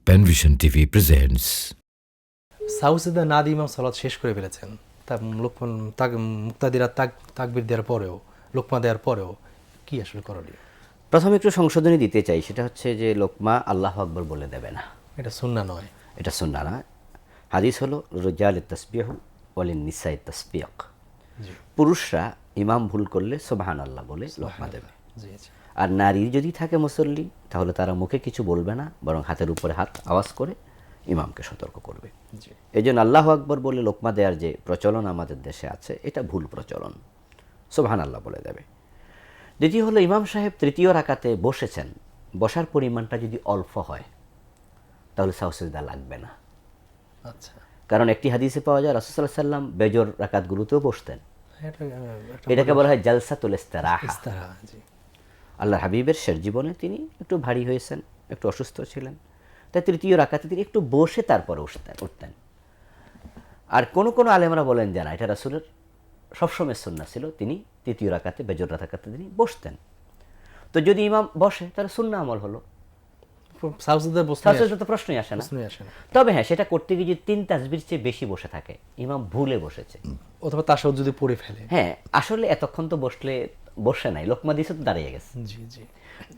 পেনভিশন TV presents. সাউসিদা না দিয়ে ইমাম সালাত শেষ করে ফেলেছেন, মুক্তাদিরা তাকবির দেওয়ার পরেও, লোকমা দেওয়ার পরেও কি আসলে করণীয়? প্রথমে একটু সংশোধনী দিতে চাই, সেটা হচ্ছে যে লোকমা আল্লাহ আকবর বলে দেবে না, এটা সুন্নাহ নয়। এটা সুন্নাহ না। হাদিস হলো রিজাল তাসবিহু ওয়ালিন নিসাই তাসবিক, পুরুষরা ইমাম ভুল করলে সুবহানাল্লাহ বলে লোকমা দেবে। জি জি আর নারী যদি থাকে মুসল্লি, তাহলে তারা মুখে কিছু বলবে না, বরং হাতের উপরে হাত আওয়াজ করে ইমামকে সতর্ক করবে। জি এই জন্য আল্লাহ আকবর বলে লোকমা দেওয়ার যে প্রচলন আমাদের দেশে আছে, এটা ভুল প্রচলন, সুবহানাল্লাহ বলে দেবে। দ্বিতীয় হলো, ইমাম সাহেব তৃতীয় রাকাতে বসেছেন, বসার পরিমাণটা যদি অল্প হয় তাহলে সাউসিদা লাগবে না। আচ্ছা, কারণ একটি হাদিসে পাওয়া যায় রাসূল সাল্লাল্লাহু আলাইহি ওয়াসাল্লাম বেজর রাকাতগুলোতেও বসতেন। এটা এটাকে বলা হয় জালসাতুল ইস্তিরাহা। ইস্তারা। জি আল্লাহ হাবিবের শেষ জীবনে তিনি একটু ভারী হয়েছেন, একটু অসুস্থ ছিলেন, তাই তৃতীয় রাকাতে তিনি একটু বসে তারপরে উঠতেন। আর কোনো আলেমরা বলেন যে না, এটা রাসূলের সবসময় সুন্নাহ ছিল, তিনি তৃতীয় রাকাতে বেজর রাকাতে তিনি বসতেন। তো যদি ইমাম বসে তাহলে সুন্নাহ আমল হলো, সাউসিদা বসতে সাউসিদা তো প্রশ্নই আসে না। আসে না। তবে হ্যাঁ, সেটা করতে গিয়ে যদি 3 তাসবির চেয়ে বেশি বসে থাকে, ইমাম ভুলে বসেছে, অথবা তাশাহুদ যদি পড়ে ফেলে, হ্যাঁ আসলে এতক্ষণ তো বসে নাই, লোকমা দিয়েছে তো দাঁড়িয়ে গেছে, জি জি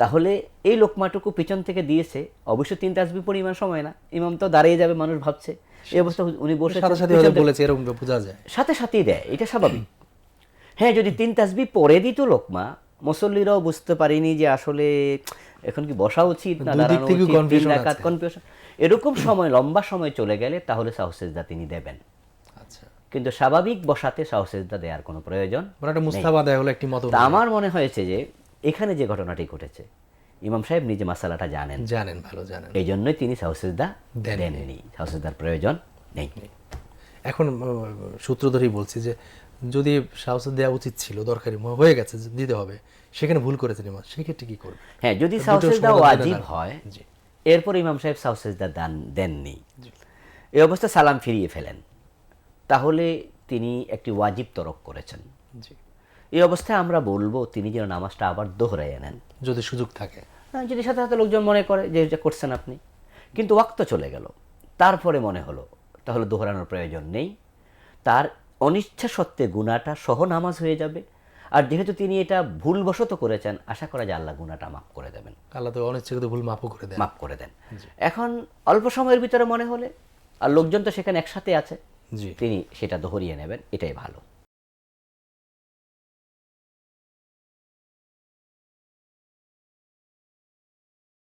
তাহলে এই লোকমাটুকু পিছন থেকে দিয়েছে, অবশ্য 3 তাসবিহ পরিমাণ সময় না, ইমাম তো দাঁড়িয়ে যাবে, মানুষ ভাবছে এই অবস্থা উনি বসে সাথে সাথে হয়তো বলেছে, এরকম বোঝা যায়। সাথে সাথেই দেয়, এটা স্বাভাবিক। হ্যাঁ, যদি 3 তাসবিহ পরে দিত লোকমা, মুসল্লিরাও বুঝতে পারেনি যে আসলে এখন কি বসা উচিত না দাঁড়ানো উচিত, 3 রাকাত কনফিউশন, এরকম সময় লম্বা সময় চলে গেলে তাহলে সাউসিজদা তিনি দেবেন। আচ্ছা, কিন্তু স্বাভাবিক বসাতে সাউসিজদা দেওয়ার কোনো প্রয়োজন মানে একটা মুস্তাবা দেয় হলো একটি মত। তা আমার মনে হয়েছে যে এখানে যে ঘটনাটি ঘটেছে, ইমাম সাহেব নিজে মাসালাটা জানেন, ভালো জানেন, এই জন্যই তিনি সাউসিজদা দেননি। দেননি, সাউসিজদার প্রয়োজন নেই। এখন সূত্র ধরেই বলছি যে যদি সাউসিদা দেওয়া উচিত ছিল, দরকারি হয়ে গেছে, দিতে হবে, সেখানে ভুল করেছেন ইমাম, সেক্ষেত্রে কি করবে? হ্যাঁ, যদি দুটো সাউসিজদা সমাধান ওয়াজিব দেন। হয়, জি এরপর ইমাম সাহেব সাউসিজদা দেননি, এই অবস্থা সালাম ফিরিয়ে ফেলেন, তাহলে তিনি একটি ওয়াজিব তরক করেছেন। জি এই অবস্থায় আমরা বলবো তিনি যেন নামাজটা আবার দোহরাইয়া নেন, যদি সুযোগ থাকে। হ্যাঁ, যদি সাথে সাথে লোকজন মনে করে যে এটা করছেন আপনি, কিন্তু ওয়াক্ত চলে গেল, তারপরে মনে হলো তাহলে দোহরানোর প্রয়োজন নেই, তার অনিচ্ছা সত্ত্বে গুনাহটা সহ নামাজ হয়ে যাবে। আর যেহেতু তিনি এটা ভুলবশত করেছেন, আশা করা যায় আল্লাহ গুনাহটা মাফ করে দেবেন, আল্লাহ তো অনিচ্ছাকৃত ভুল মাফও করে দেন। মাফ করে দেন। এখন অল্প সময়ের ভিতরে মনে হলে, আর লোকজন তো সেখানে একসাথে আছে, জি তিনি সেটা দোহরিয়ে নেবেন, এটাই ভালো।